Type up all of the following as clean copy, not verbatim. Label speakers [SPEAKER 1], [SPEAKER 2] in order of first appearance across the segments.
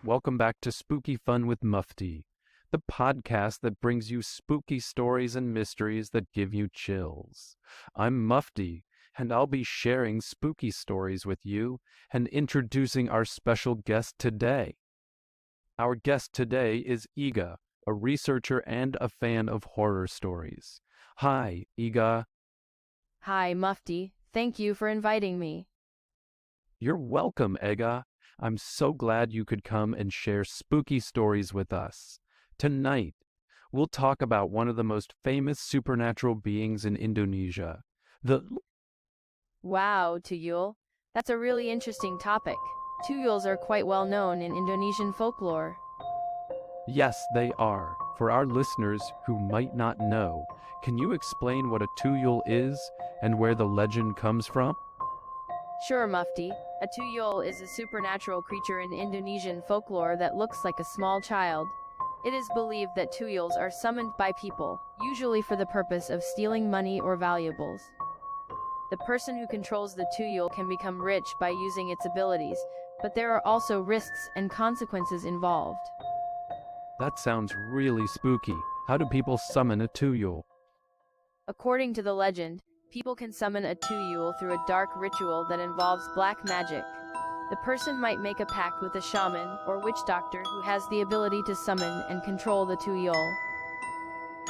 [SPEAKER 1] Welcome back to Spooky Fun with Mufti, the podcast that brings you spooky stories and mysteries that give you chills. I'm Mufti, and I'll be sharing spooky stories with you and introducing our special guest today. Our guest today is Iga, a researcher and a fan of horror stories. Hi, Iga.
[SPEAKER 2] Hi, Mufti. Thank you for inviting me.
[SPEAKER 1] You're welcome, Iga. I'm so glad you could come and share spooky stories with us. Tonight, we'll talk about one of the most famous supernatural beings in Indonesia, the...
[SPEAKER 2] Wow, Tuyul. That's a really interesting topic. Tuyuls are quite well known in Indonesian folklore.
[SPEAKER 1] Yes, they are. For our listeners who might not know, can you explain what a Tuyul is and where the legend comes from?
[SPEAKER 2] Sure, Mufti. A Tuyul is a supernatural creature in Indonesian folklore that looks like a small child. It is believed that Tuyuls are summoned by people, usually for the purpose of stealing money or valuables. The person who controls the Tuyul can become rich by using its abilities, but there are also risks and consequences involved.
[SPEAKER 1] That sounds really spooky. How do people summon a Tuyul?
[SPEAKER 2] According to the legend, people can summon a Tuyul through a dark ritual that involves black magic. The person might make a pact with a shaman or witch doctor who has the ability to summon and control the Tuyul.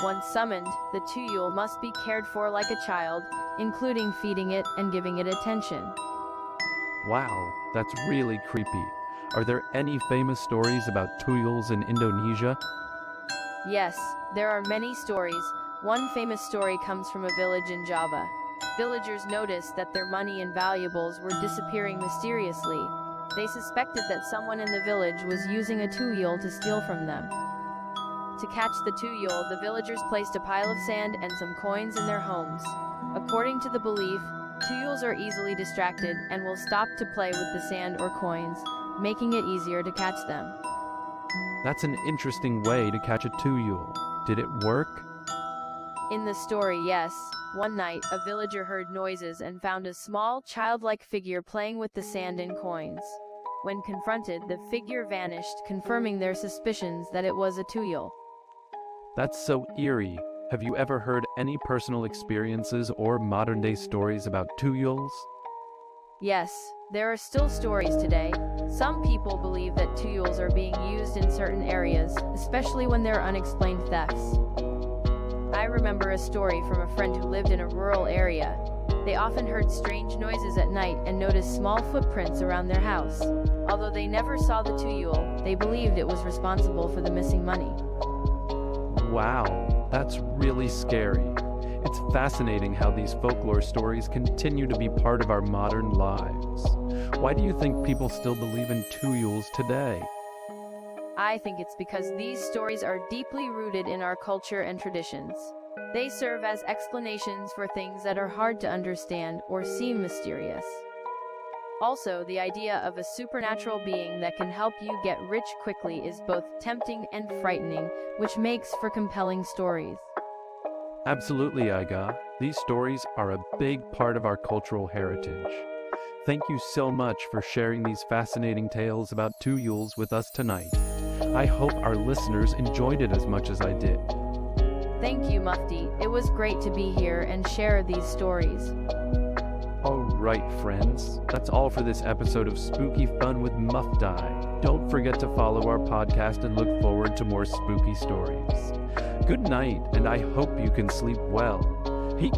[SPEAKER 2] Once summoned, the Tuyul must be cared for like a child, including feeding it and giving it attention.
[SPEAKER 1] Wow, that's really creepy. Are there any famous stories about Tuyuls in Indonesia?
[SPEAKER 2] Yes, there are many stories. One famous story comes from a village in Java. Villagers noticed that their money and valuables were disappearing mysteriously. They suspected that someone in the village was using a Tuyul to steal from them. To catch the Tuyul, the villagers placed a pile of sand and some coins in their homes. According to the belief, Tuyuls are easily distracted and will stop to play with the sand or coins, making it easier to catch them.
[SPEAKER 1] That's an interesting way to catch a Tuyul. Did it work?
[SPEAKER 2] In the story, yes. One night, a villager heard noises and found a small, childlike figure playing with the sand and coins. When confronted, the figure vanished, confirming their suspicions that it was a Tuyul.
[SPEAKER 1] That's so eerie. Have you ever heard any personal experiences or modern-day stories about Tuyuls?
[SPEAKER 2] Yes, there are still stories today. Some people believe that Tuyuls are being used in certain areas, especially when there are unexplained thefts. I remember a story from a friend who lived in a rural area. They often heard strange noises at night and noticed small footprints around their house. Although they never saw the Tuyul, they believed it was responsible for the missing money.
[SPEAKER 1] Wow, that's really scary. It's fascinating how these folklore stories continue to be part of our modern lives. Why do you think people still believe in Tuyuls today?
[SPEAKER 2] I think it's because these stories are deeply rooted in our culture and traditions. They serve as explanations for things that are hard to understand or seem mysterious. Also, the idea of a supernatural being that can help you get rich quickly is both tempting and frightening, which makes for compelling stories.
[SPEAKER 1] Absolutely, Iga. These stories are a big part of our cultural heritage. Thank you so much for sharing these fascinating tales about Tuyuls with us tonight. I hope our listeners enjoyed it as much as I did.
[SPEAKER 2] Thank you, Mufti. It was great to be here and share these stories.
[SPEAKER 1] All right, friends. That's all for this episode of Spooky Fun with Mufti. Don't forget to follow our podcast and look forward to more spooky stories. Good night, and I hope you can sleep well. Hey.